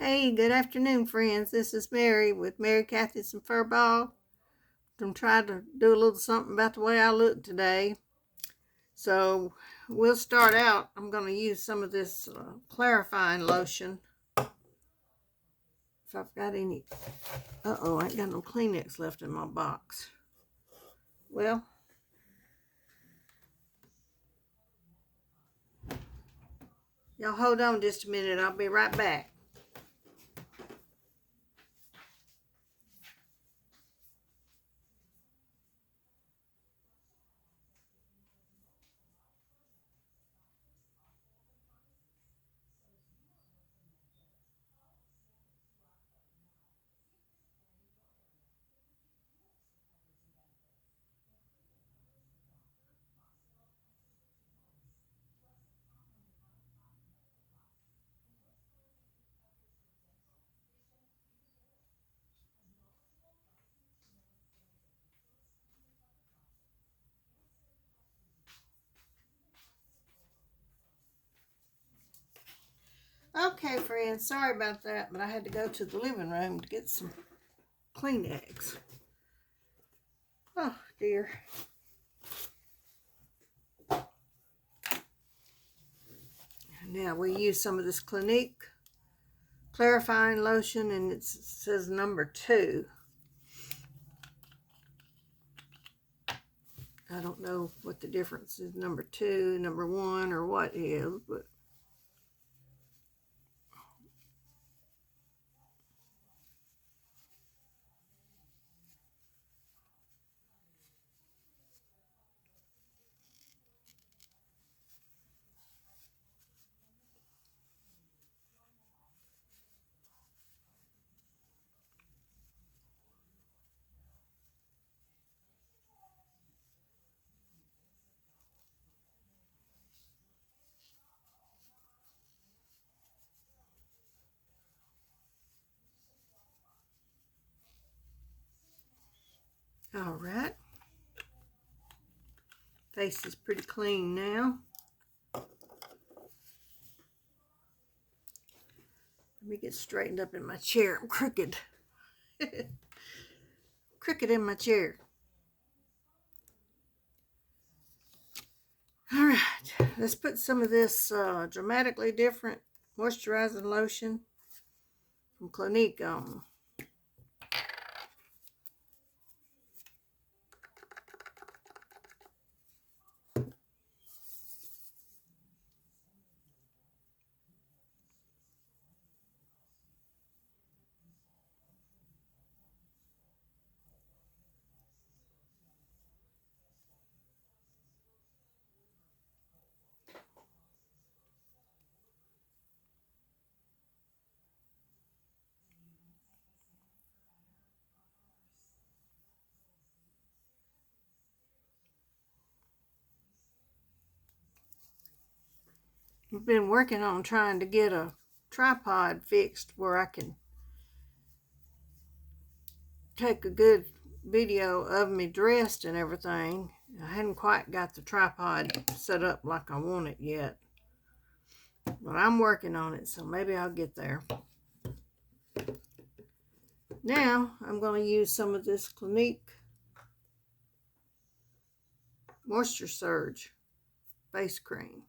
Hey, good afternoon, friends. This is Mary with Mary Cathy's and Furball. I'm trying to do a little something about the way I look today. So we'll start out. I'm going to use some of this clarifying lotion. If I've got any. I ain't got no Kleenex left in my box. Well, y'all hold on just a minute. I'll be right back. Okay, friends. Sorry about that, but I had to go to the living room to get some Kleenex. Oh, dear. Now we use some of this Clinique clarifying lotion, and it says number 2. I don't know what the difference is, number 2, number 1, or what is, but all right. Face is pretty clean now. Let me get straightened up in my chair. I'm crooked. Crooked in my chair. All right, let's put some of this Dramatically Different moisturizing lotion from Clinique on. I've been working on trying to get a tripod fixed where I can take a good video of me dressed and everything. I hadn't quite got the tripod set up like I want it yet, but I'm working on it, so maybe I'll get there. Now I'm going to use some of this Clinique Moisture Surge face cream.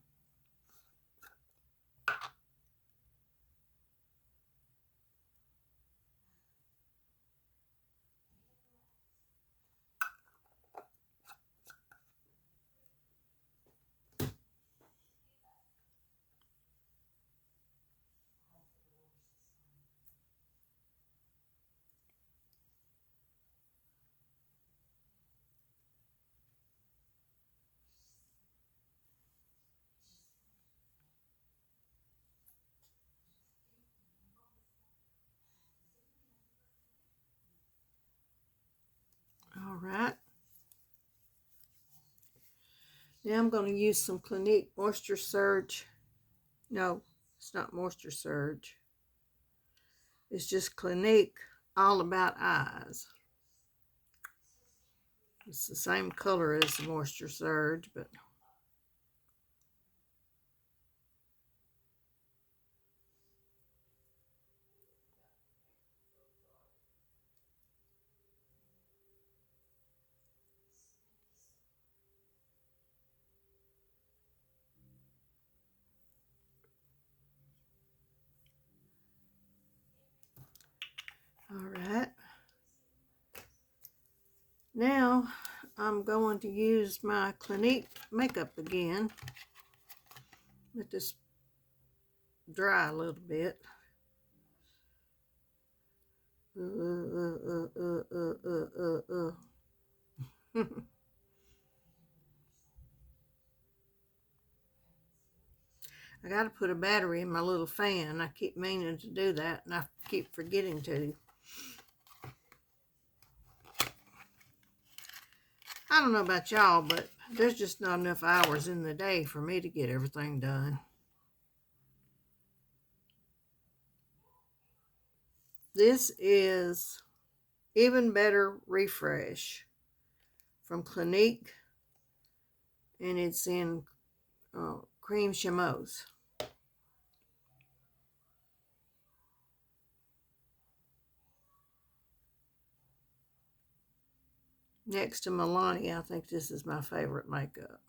All right. Now I'm going to use some Clinique Moisture Surge. No, it's not Moisture Surge. It's just Clinique All About Eyes. It's the same color as the Moisture Surge, but All right. Now I'm going to use my Clinique makeup again. Let this dry a little bit. I got to put a battery in my little fan. I keep meaning to do that, and I keep forgetting to. I don't know about y'all, but there's just not enough hours in the day for me to get everything done. This is Even Better Refresh from Clinique, and it's in cream chamois. Next to Milani, I think this is my favorite makeup.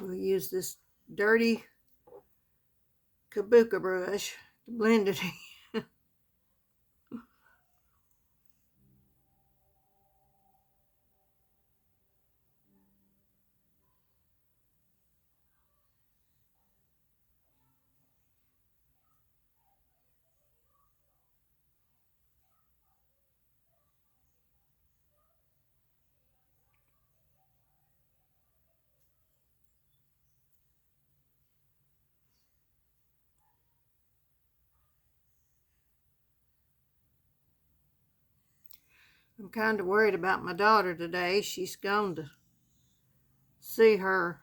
We'll use this dirty kabuki brush to blend it in. I'm kind of worried about my daughter today. She's gone to see her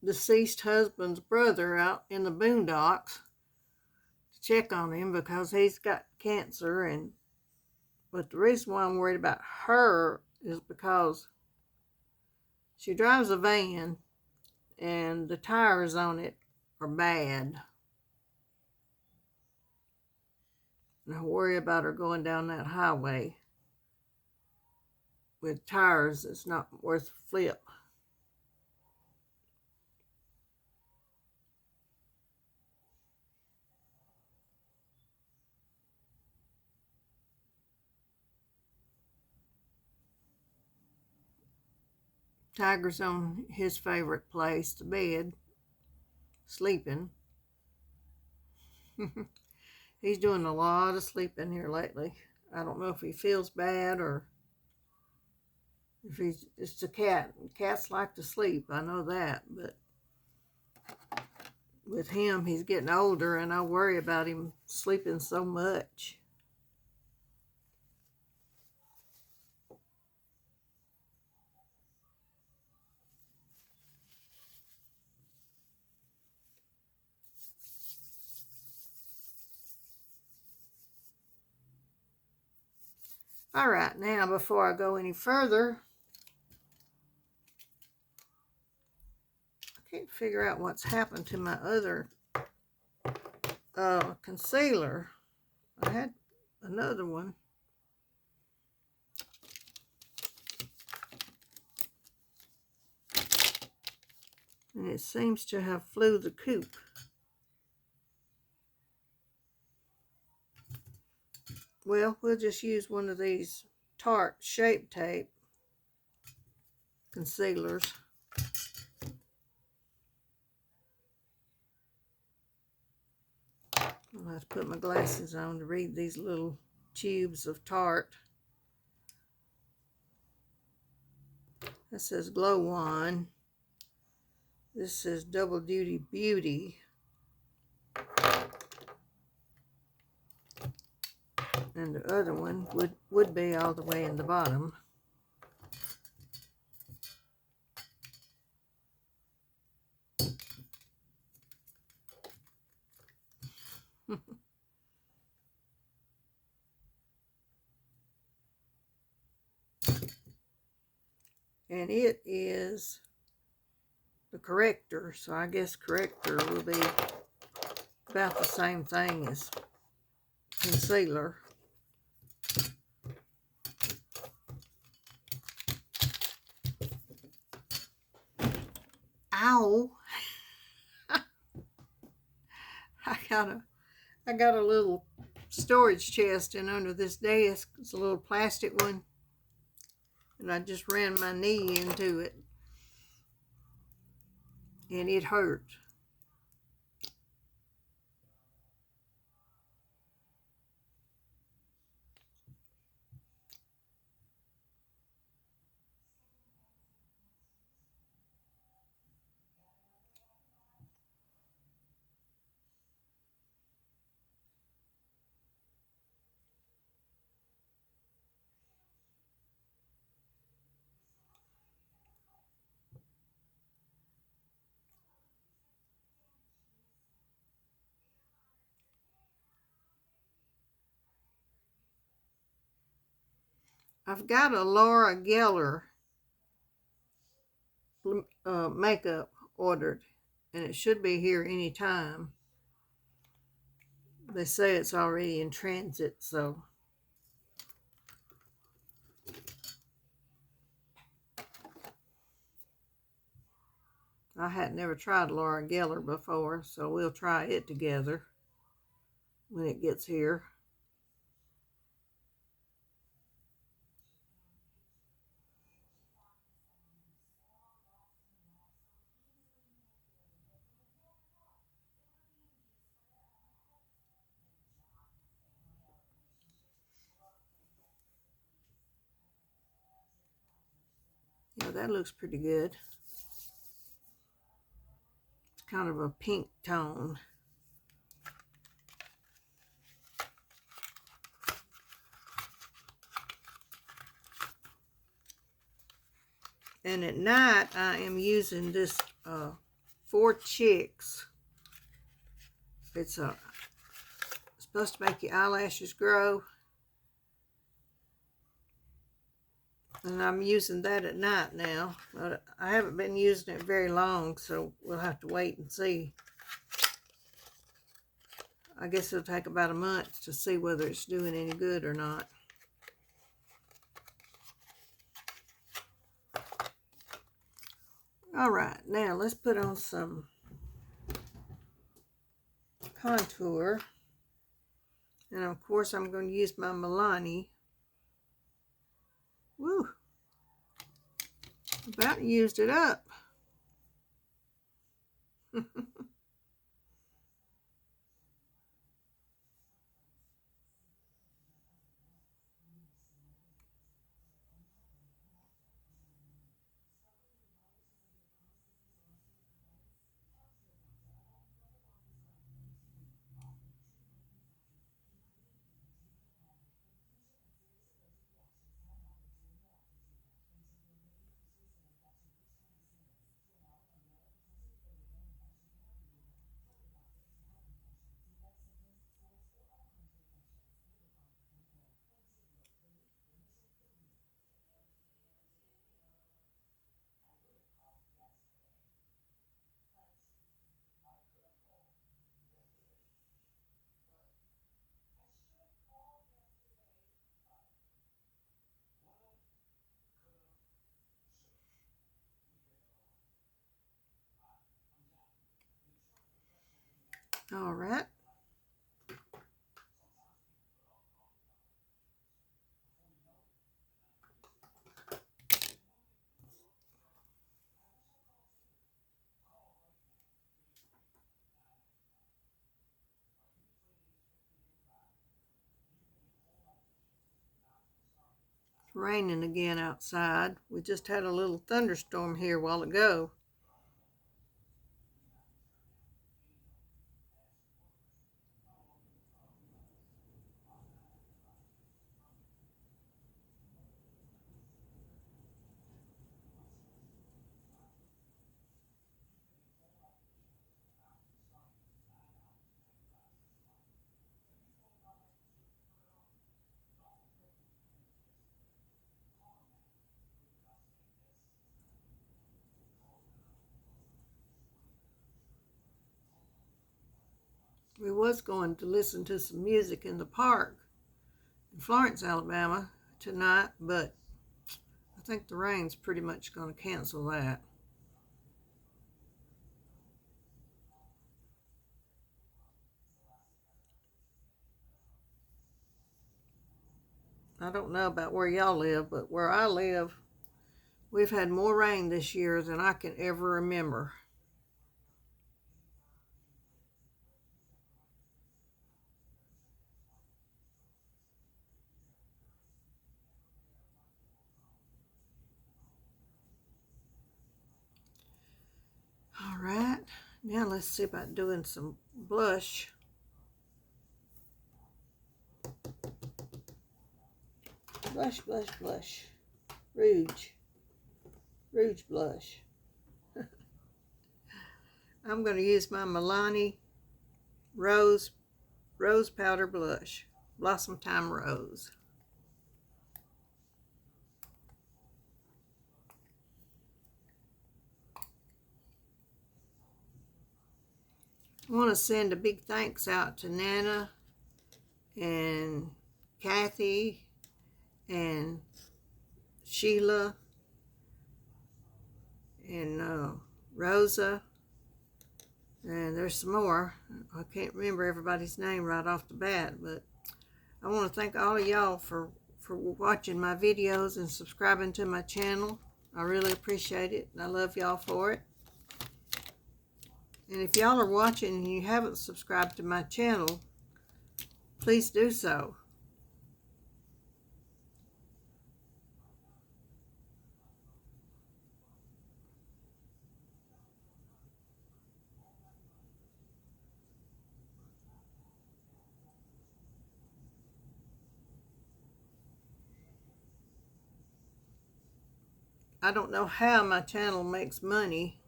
deceased husband's brother out in the boondocks to check on him because he's got cancer. But the reason why I'm worried about her is because she drives a van and the tires on it are bad. And I worry about her going down that highway with tires that's not worth a flip. Tiger's on his favorite place, the bed, sleeping. He's doing a lot of sleeping here lately. I don't know if he feels bad or if he's just a cat. Cats like to sleep, I know that, but with him, he's getting older, and I worry about him sleeping so much. All right, now before I go any further, I can't figure out what's happened to my other concealer. I had another one. And it seems to have flew the coop. Well, we'll just use one of these Tarte Shape Tape concealers. I'll have to put my glasses on to read these little tubes of Tarte. That says Glow Wand. This says Double Duty Beauty. And the other one would be all the way in the bottom. and it is the corrector, so I guess corrector will be about the same thing as concealer. Ow! I got a little storage chest in under this desk. It's a little plastic one, and I just ran my knee into it, and it hurt. I've got a Laura Geller makeup ordered, and it should be here any time. They say it's already in transit, so I had never tried Laura Geller before, so we'll try it together when it gets here. Yeah, that looks pretty good. It's kind of a pink tone. And at night, I am using this Four Chicks. It's supposed to make your eyelashes grow. And I'm using that at night now. But I haven't been using it very long, so we'll have to wait and see. I guess it'll take about a month to see whether it's doing any good or not. All right, now let's put on some contour. And of course, I'm going to use my Milani. Woo! About used it up. All right. It's raining again outside. We just had a little thunderstorm here a while ago. We was going to listen to some music in the park in Florence, Alabama tonight, but I think the rain's pretty much going to cancel that. I don't know about where y'all live, but where I live, we've had more rain this year than I can ever remember. All right, now let's see about doing some blush. Blush, blush, blush. Rouge. Rouge blush. I'm going to use my Milani Rose Powder Blush. Blossom Time Rose. I want to send a big thanks out to Nana and Kathy and Sheila and Rosa, and there's some more. I can't remember everybody's name right off the bat, but I want to thank all of y'all for watching my videos and subscribing to my channel. I really appreciate it, and I love y'all for it. And if y'all are watching and you haven't subscribed to my channel, please do so. I don't know how my channel makes money,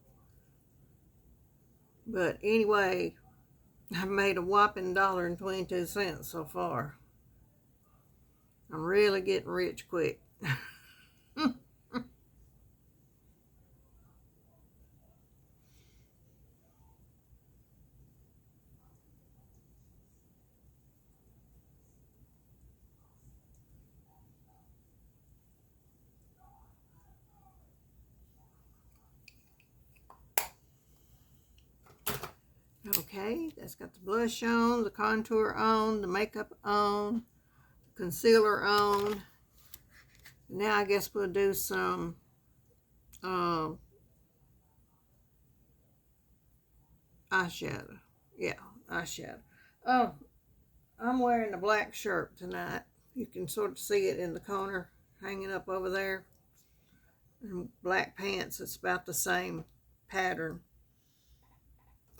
but anyway, I've made a whopping $1.22 so far. I'm really getting rich quick. Okay, that's got the blush on, the contour on, the makeup on, the concealer on. Now I guess we'll do some eyeshadow. Yeah, eyeshadow. Oh, I'm wearing a black shirt tonight. You can sort of see it in the corner hanging up over there. And black pants, it's about the same pattern.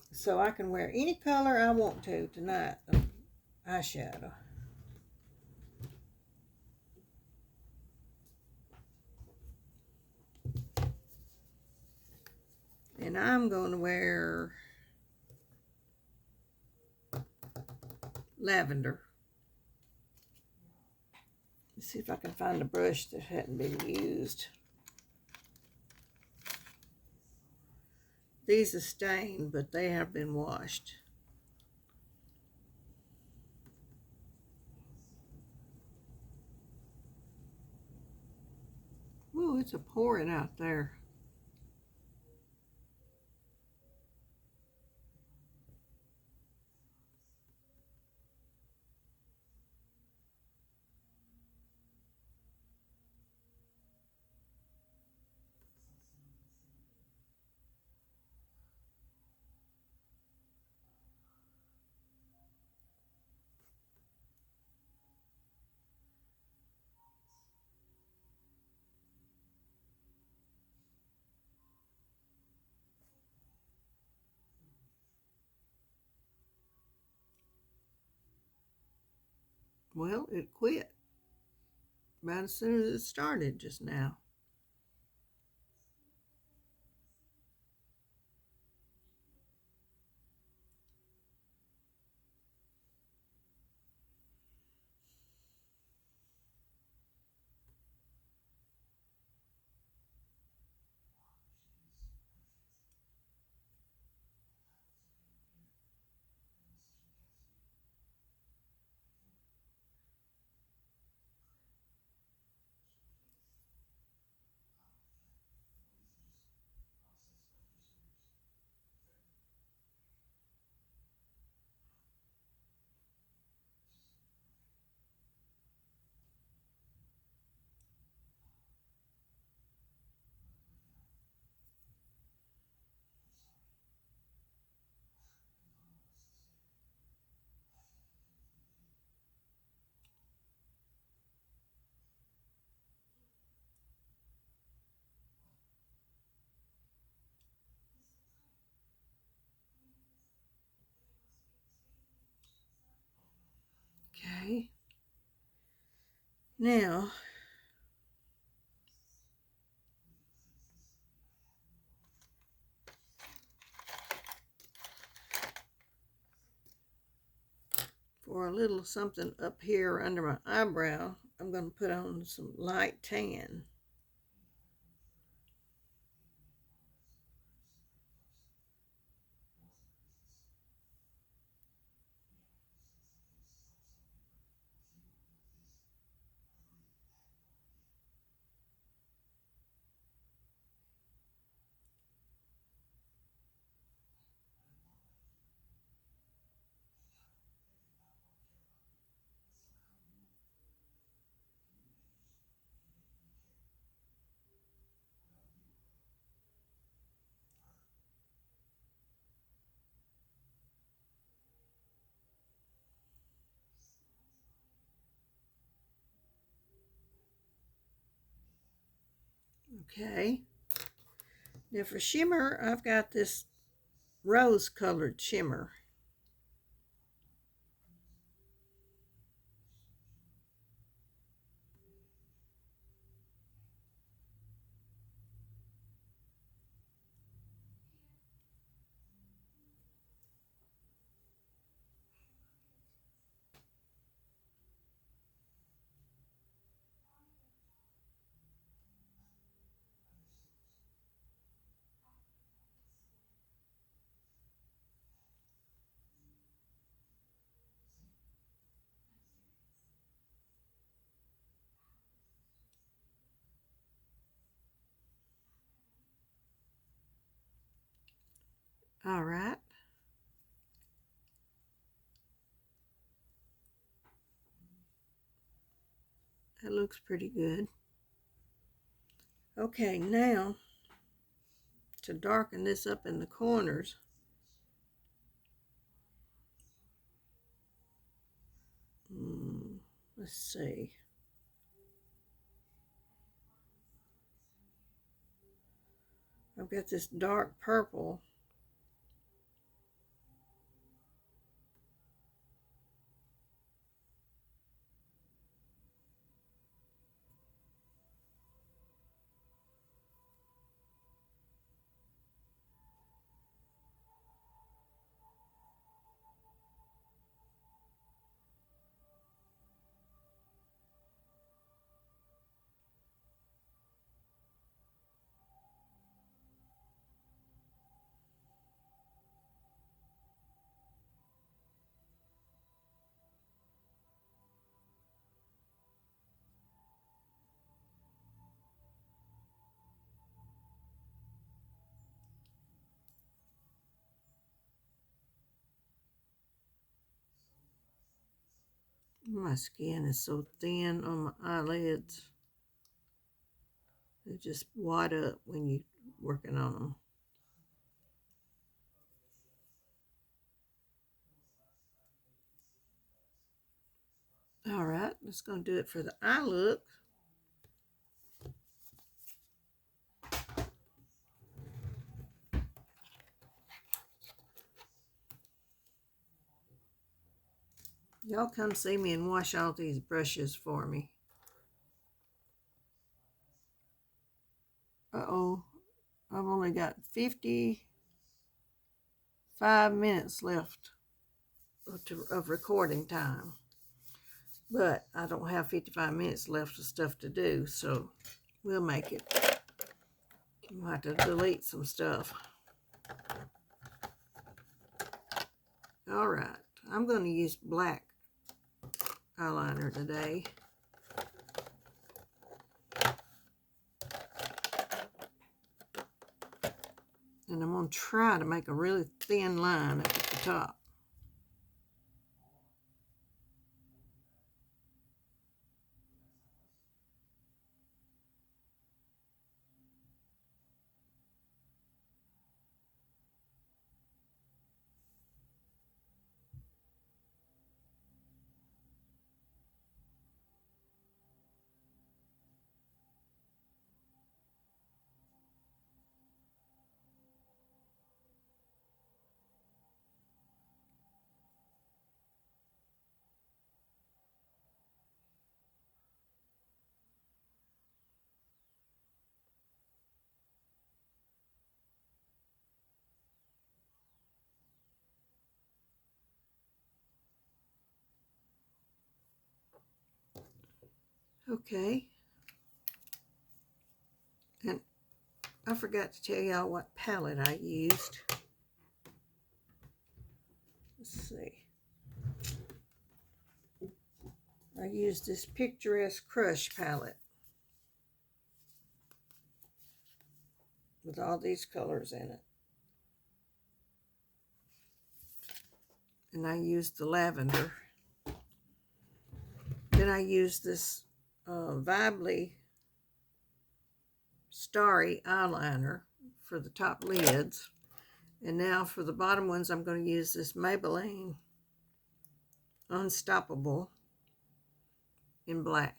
So I can wear any color I want to tonight of eyeshadow. And I'm going to wear lavender. Let's see if I can find a brush that hadn't been used. These are stained, but they have been washed. Ooh, it's a pouring out there. Well, it quit about as soon as it started just now. Okay. Now, for a little something up here under my eyebrow, I'm going to put on some light tan. Okay. Now for shimmer, I've got this rose colored shimmer. All right. That looks pretty good. Okay, now to darken this up in the corners, let's see. I've got this dark purple. My skin is so thin on my eyelids. They just wad up when you're working on them. All right, that's going to do it for the eye look. Y'all come see me and wash all these brushes for me. Uh-oh, I've only got 55 minutes left of recording time. But I don't have 55 minutes left of stuff to do, so we'll make it. We'll have to delete some stuff. All right, I'm going to use black eyeliner today. And I'm going to try to make a really thin line up at the top. Okay. And I forgot to tell y'all what palette I used. Let's see. I used this Picturesque Crush palette with all these colors in it. And I used the lavender. Then I used this Vibely Starry eyeliner for the top lids. And now for the bottom ones, I'm going to use this Maybelline Unstoppable in black.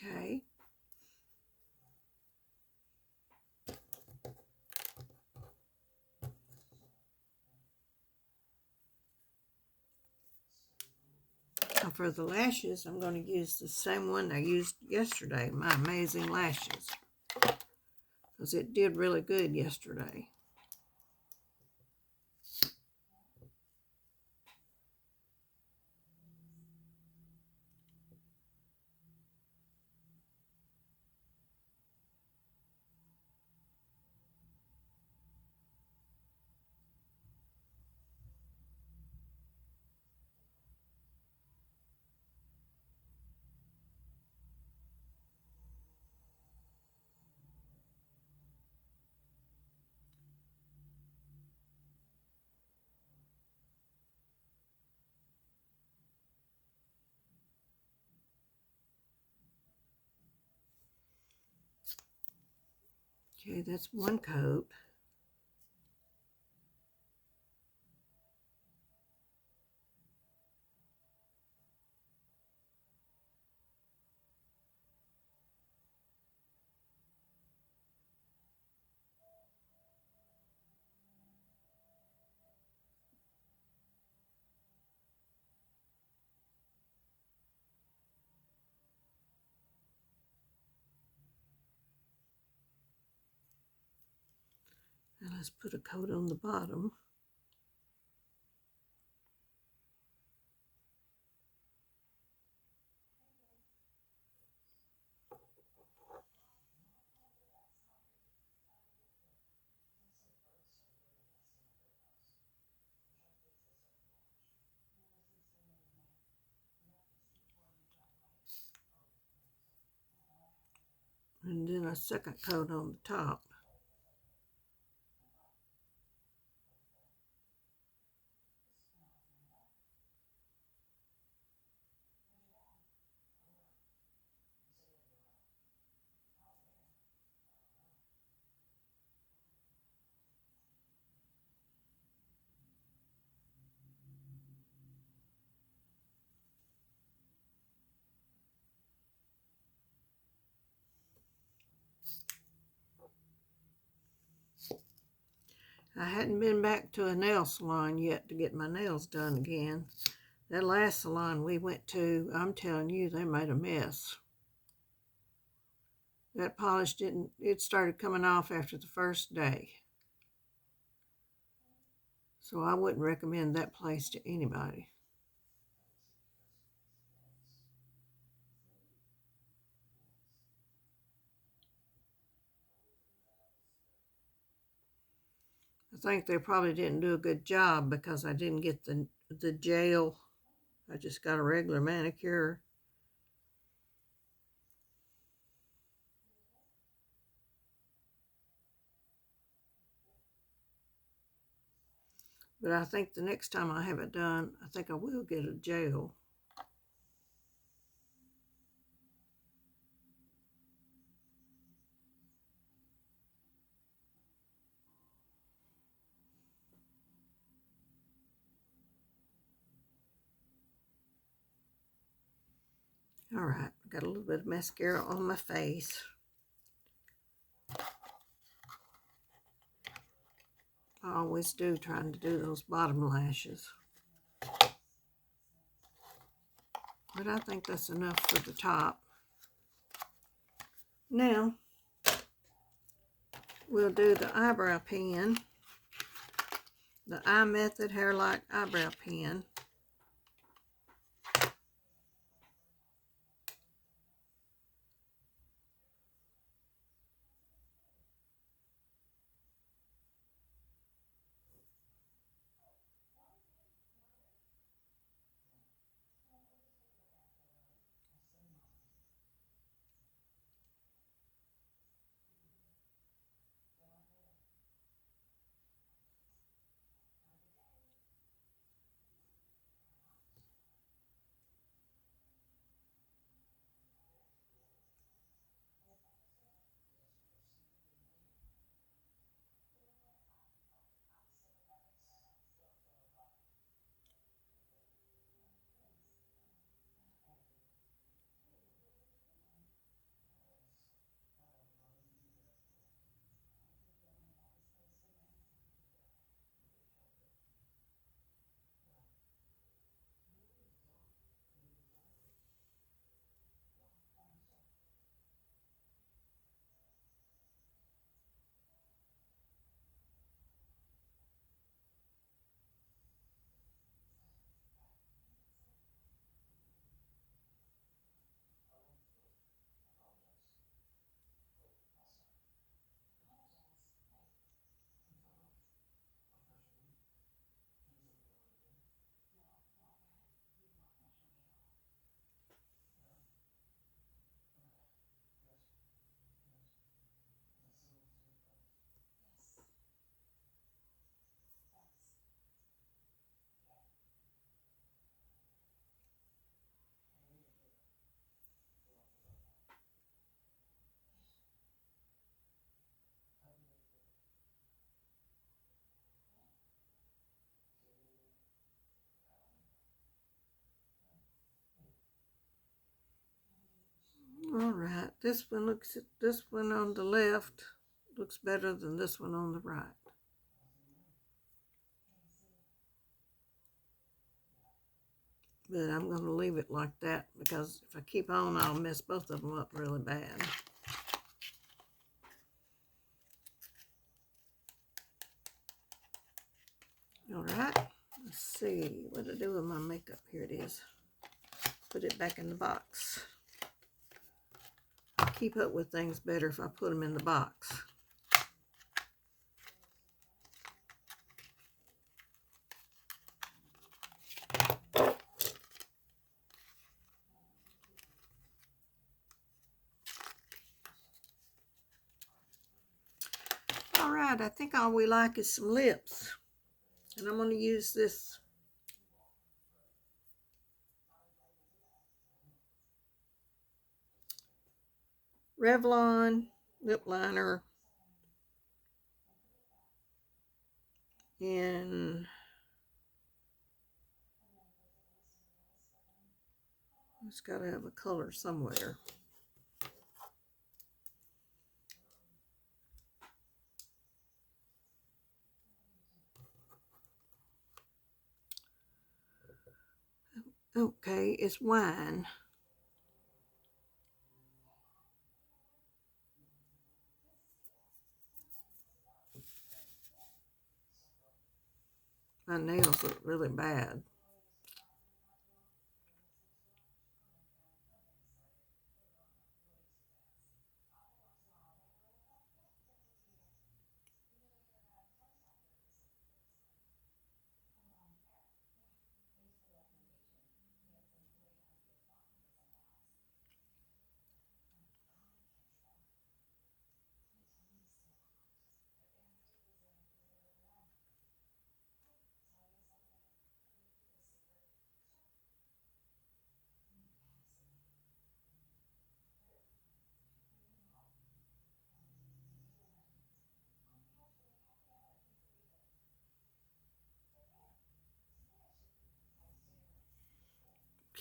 Okay. Now for the lashes, I'm going to use the same one I used yesterday, my Amazing Lashes, because it did really good yesterday. Okay, that's one coat. And let's put a coat on the bottom. And then a second coat on the top. I hadn't been back to a nail salon yet to get my nails done again. That last salon we went to, I'm telling you, they made a mess. That polish it started coming off after the first day. So I wouldn't recommend that place to anybody. think they probably didn't do a good job because I didn't get the gel. I just got a regular manicure. But I think the next time I have it done, I think I will get a gel. All right, got a little bit of mascara on my face. I always do, trying to do those bottom lashes. But I think that's enough for the top. Now, we'll do the eyebrow pen. The Eye Method Hair Light Eyebrow Pen. All right, this one on the left looks better than this one on the right. But I'm going to leave it like that because if I keep on, I'll mess both of them up really bad. All right, let's see what to do with my makeup. Here it is. Put it back in the box. I keep up with things better if I put them in the box. All right, I think all we like is some lips. And I'm going to use this Revlon lip liner in, it's got to have a color somewhere. Okay, it's wine. My nails look really bad.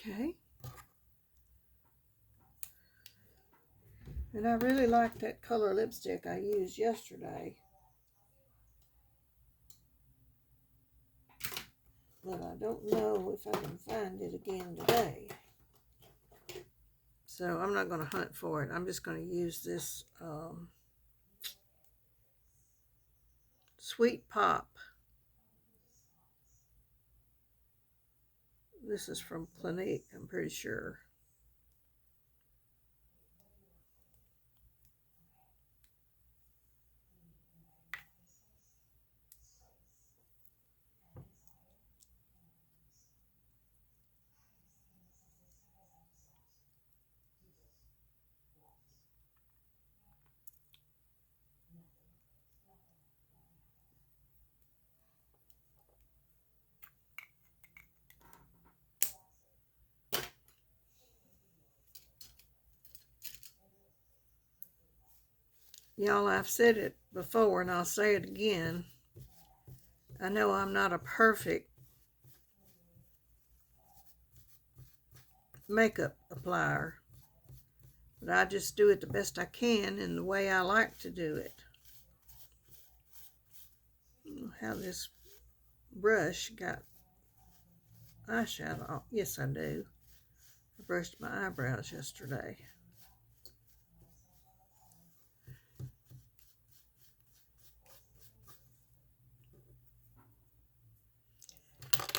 Okay. And I really like that color lipstick I used yesterday. But I don't know if I can find it again today. So I'm not going to hunt for it. I'm just going to use this Sweet Pop. This is from Clinique, I'm pretty sure. Y'all, I've said it before and I'll say it again. I know I'm not a perfect makeup applier, but I just do it the best I can in the way I like to do it. I don't know how this brush got eyeshadow. Yes, I do. I brushed my eyebrows yesterday.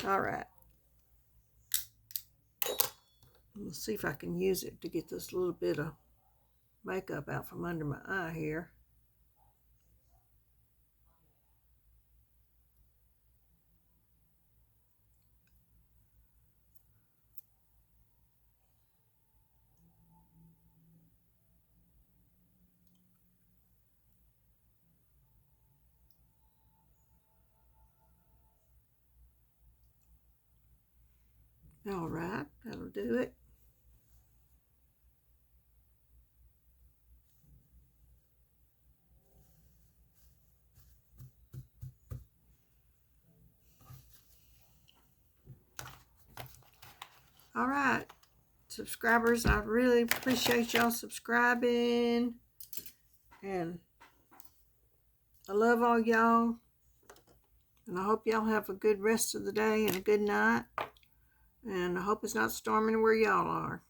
All right. Let's see if I can use it to get this little bit of makeup out from under my eye here. All right, that'll do it. All right, subscribers, I really appreciate y'all subscribing, and I love all y'all, and I hope y'all have a good rest of the day and a good night, and I hope it's not storming where y'all are.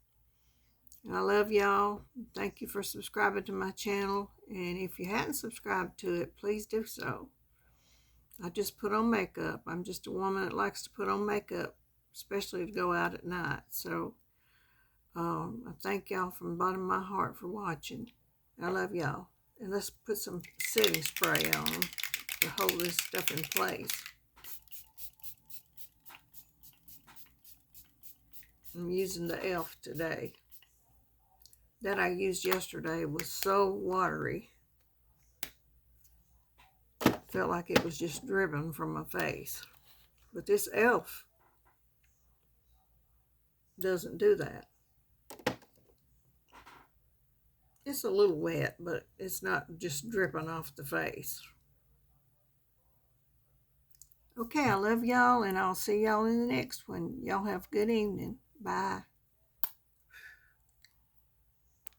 And I love y'all. Thank you for subscribing to my channel, and if you hadn't subscribed to it, please do so. I just put on makeup. I'm just a woman that likes to put on makeup, especially to go out at night. So I thank y'all from the bottom of my heart for watching. I love y'all. And let's put some setting spray on to hold this stuff in place. I'm using the e.l.f. today. That I used yesterday was so watery. Felt like it was just dripping from my face. But this e.l.f. doesn't do that. It's a little wet, but it's not just dripping off the face. Okay, I love y'all, and I'll see y'all in the next one. Y'all have a good evening. Bye.